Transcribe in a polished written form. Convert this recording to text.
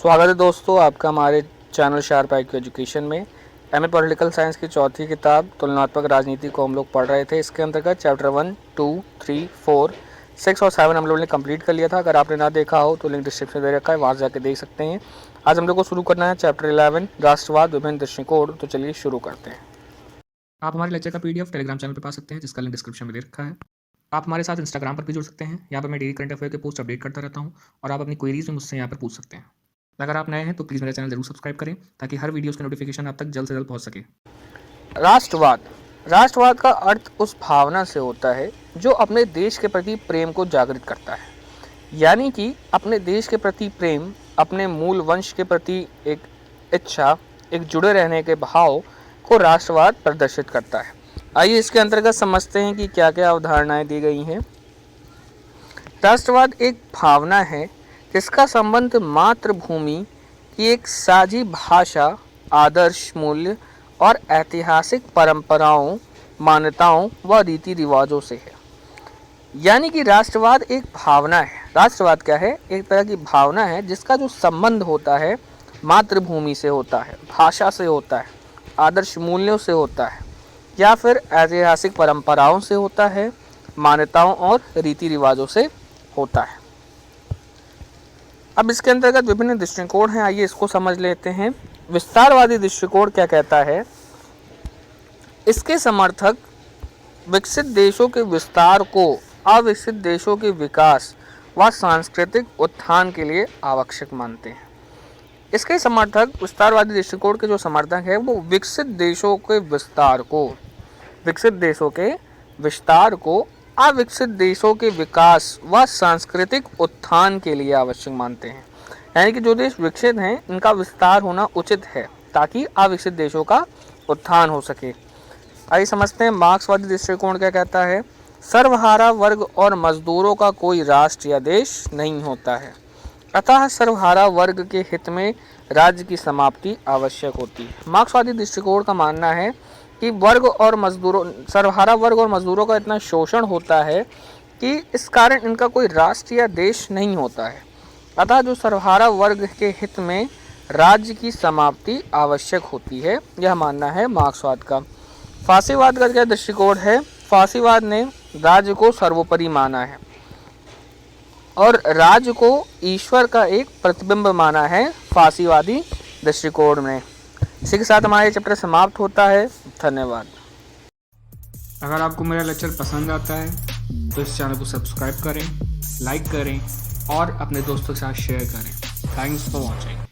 स्वागत है दोस्तों आपका हमारे चैनल शार्प IQ एजुकेशन में। एमए पॉलिटिकल साइंस की चौथी किताब तुलनात्मक राजनीति को हम लोग पढ़ रहे थे। इसके अंतर्गत चैप्टर 1, 2, 3, 4, 6 और 7 हम लोगों ने कंप्लीट कर लिया था। अगर आपने ना देखा हो तो लिंक डिस्क्रिप्शन दे रखा है, वहाँ जाके देख सकते हैं। आज हम लोग को शुरू करना है चैप्टर 11 राष्ट्रवाद विभिन्न दृष्टिकोण। तो चलिए शुरू करते हैं। आप हमारे लेक्चर का PDF टेलीग्राम चैनल पर पा सकते हैं, जिसका लिंक डिस्क्रिप्शन में दे रखा है। आप हमारे साथ इंस्टाग्राम पर भी जुड़ सकते हैं। यहाँ पर मैं डेली करंट अफेयर के पोस्ट अपडेट करता रहता हूँ और आप अपनी क्वेरीज में मुझसे यहाँ पर पूछ सकते हैं। अगर आप नए हैं तो प्लीज़ मेरा चैनल जरूर सब्सक्राइब करें ताकि हर वीडियोज़ की नोटिफिकेशन आप तक जल्द से जल्द पहुँच सके। राष्ट्रवाद का अर्थ उस भावना से होता है जो अपने देश के प्रति प्रेम को जागृत करता है। यानी कि अपने देश के प्रति प्रेम, अपने मूल वंश के प्रति एक इच्छा, एक जुड़े रहने के भाव को राष्ट्रवाद प्रदर्शित करता है। आइए इसके अंतर्गत समझते हैं कि क्या क्या अवधारणाएं दी गई हैं। राष्ट्रवाद एक भावना है जिसका संबंध मातृभूमि की एक साझी भाषा, आदर्श मूल्य और ऐतिहासिक परंपराओं, मान्यताओं व रीति रिवाजों से है। यानी कि राष्ट्रवाद एक भावना है। राष्ट्रवाद क्या है? एक तरह की भावना है जिसका जो संबंध होता है मातृभूमि से होता है, भाषा से होता है, आदर्श मूल्यों से होता है, या फिर ऐतिहासिक परंपराओं से होता है, मान्यताओं और रीति रिवाजों से होता है। अब इसके अंतर्गत विभिन्न दृष्टिकोण हैं, आइए इसको समझ लेते हैं। विस्तारवादी दृष्टिकोण क्या कहता है? इसके समर्थक विकसित देशों के विस्तार को अविकसित देशों के विकास व सांस्कृतिक उत्थान के लिए आवश्यक मानते हैं। इसके समर्थक, विस्तारवादी दृष्टिकोण के जो समर्थक है वो विकसित देशों के विस्तार को अविकसित देशों के विकास व सांस्कृतिक उत्थान के लिए आवश्यक मानते हैं। यानी कि जो देश विकसित हैं इनका विस्तार होना उचित है ताकि अविकसित देशों का उत्थान हो सके। आइए समझते हैं मार्क्सवादी दृष्टिकोण क्या कहता है। सर्वहारा वर्ग और मजदूरों का कोई राष्ट्र या देश नहीं होता है, अतः सर्वहारा वर्ग के हित में राज्य की समाप्ति आवश्यक होती है। मार्क्सवादी दृष्टिकोण का मानना है कि सर्वहारा वर्ग और मजदूरों का इतना शोषण होता है कि इस कारण इनका कोई राष्ट्र या देश नहीं होता है, अतः जो सर्वहारा वर्ग के हित में राज्य की समाप्ति आवश्यक होती है, यह मानना है मार्क्सवाद का। फासीवाद का क्या दृष्टिकोण है? फासीवाद ने राज्य को सर्वोपरि माना है और राज्य को ईश्वर का एक प्रतिबिंब माना है फासीवादी दृष्टिकोण में। इसी के साथ हमारा ये चैप्टर समाप्त होता है। धन्यवाद। अगर आपको मेरा लेक्चर पसंद आता है तो इस चैनल को सब्सक्राइब करें, लाइक करें और अपने दोस्तों के साथ शेयर करें। Thanks for watching.